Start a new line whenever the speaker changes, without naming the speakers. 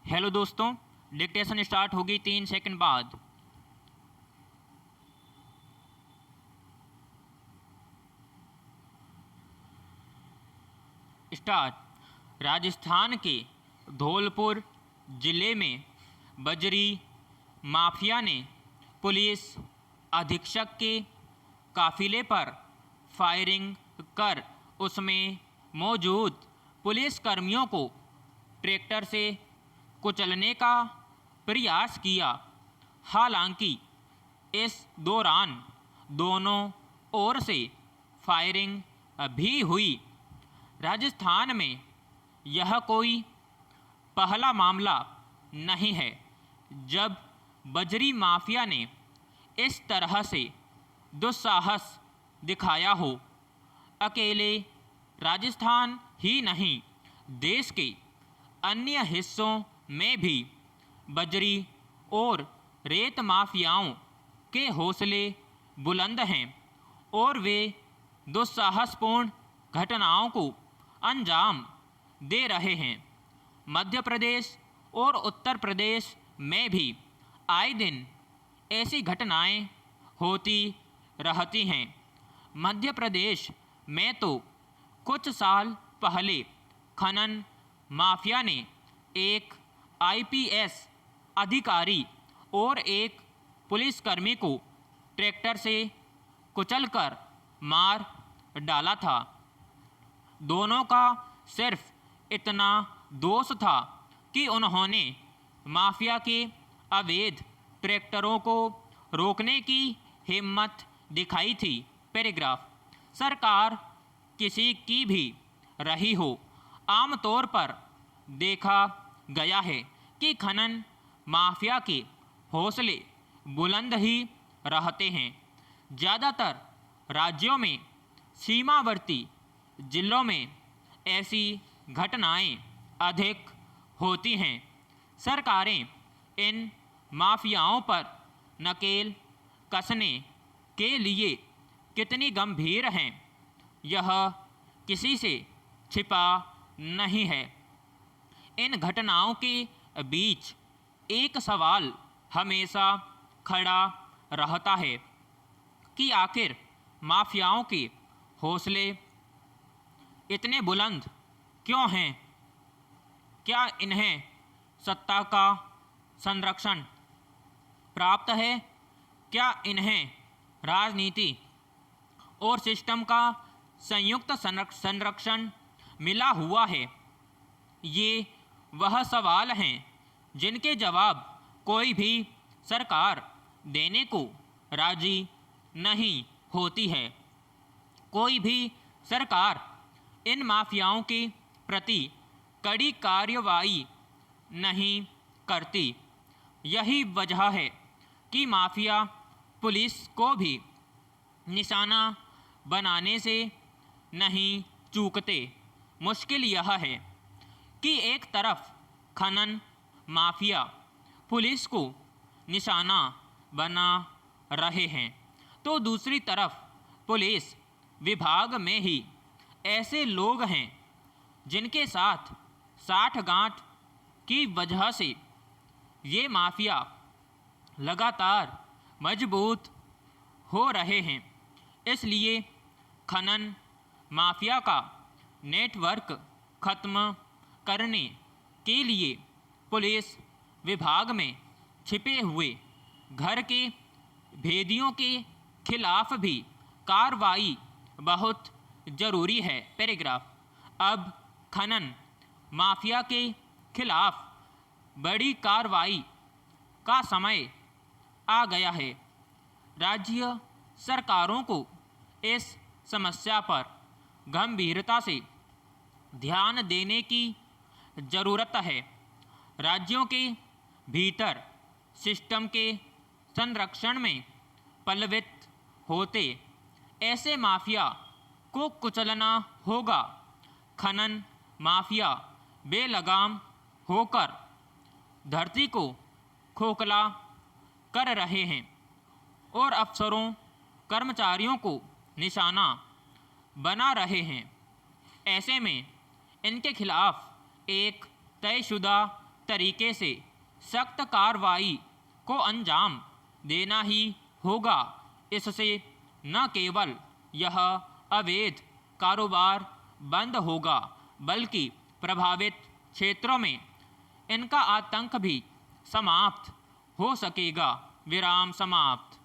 Hello दोस्तों, dictation start होगी 3 second बाद। स्टार्ट। राजस्थान के धौलपुर जिले में बजरी माफिया ने पुलिस अधीक्षक के काफिले पर फायरिंग कर उसमें मौजूद पुलिसकर्मियों को ट्रैक्टर से कुचलने का प्रयास किया। हालांकि इस दौरान दोनों ओर से फायरिंग भी हुई। राजस्थान में यह कोई पहला मामला नहीं है जब बजरी माफिया ने इस तरह से दुस्साहस दिखाया हो। अकेले राजस्थान ही नहीं, देश के अन्य हिस्सों में भी बजरी और रेत माफियाओं के हौसले बुलंद हैं और वे दुस्साहसपूर्ण घटनाओं को अंजाम दे रहे हैं। मध्य प्रदेश और उत्तर प्रदेश में भी आए दिन ऐसी घटनाएं होती रहती हैं। मध्य प्रदेश में तो कुछ साल पहले खनन माफिया ने एक आईपीएस अधिकारी और एक पुलिसकर्मी को ट्रैक्टर से कुचलकर मार डाला था। दोनों का सिर्फ इतना दोष था कि उन्होंने माफिया के अवैध ट्रैक्टरों को रोकने की हिम्मत दिखाई थी। पैराग्राफ। सरकार किसी की भी रही हो, आमतौर पर देखा गया है कि खनन माफिया के हौसले बुलंद ही रहते हैं। ज़्यादातर राज्यों में सीमावर्ती जिलों में ऐसी घटनाएं अधिक होती हैं। सरकारें इन माफियाओं पर नकेल कसने के लिए कितनी गंभीर हैं, यह किसी से छिपा नहीं है। इन घटनाओं के बीच एक सवाल हमेशा खड़ा रहता है कि आखिर माफियाओं के हौसले इतने बुलंद क्यों हैं? क्या इन्हें सत्ता का संरक्षण प्राप्त है? क्या इन्हें राजनीति और सिस्टम का संयुक्त संरक्षण मिला हुआ है? ये वह सवाल हैं जिनके जवाब कोई भी सरकार देने को राजी नहीं होती है। कोई भी सरकार इन माफियाओं के प्रति कड़ी कार्रवाई नहीं करती। यही वजह है कि माफिया पुलिस को भी निशाना बनाने से नहीं चूकते। मुश्किल यह है कि एक तरफ खनन माफिया पुलिस को निशाना बना रहे हैं तो दूसरी तरफ पुलिस विभाग में ही ऐसे लोग हैं जिनके साथ साठगांठ की वजह से ये माफिया लगातार मजबूत हो रहे हैं। इसलिए खनन माफिया का नेटवर्क खत्म करने के लिए पुलिस विभाग में छिपे हुए घर के भेदियों के खिलाफ भी कार्रवाई बहुत ज़रूरी है। पैराग्राफ। अब खनन माफिया के खिलाफ बड़ी कार्रवाई का समय आ गया है। राज्य सरकारों को इस समस्या पर गंभीरता से ध्यान देने की ज़रूरत है। राज्यों के भीतर सिस्टम के संरक्षण में पल्लवित होते ऐसे माफिया को कुचलना होगा। खनन माफिया बेलगाम होकर धरती को खोखला कर रहे हैं और अफसरों कर्मचारियों को निशाना बना रहे हैं। ऐसे में इनके खिलाफ एक तयशुदा तरीके से सख्त कार्रवाई को अंजाम देना ही होगा। इससे न केवल यह अवैध कारोबार बंद होगा बल्कि प्रभावित क्षेत्रों में इनका आतंक भी समाप्त हो सकेगा। विराम समाप्त।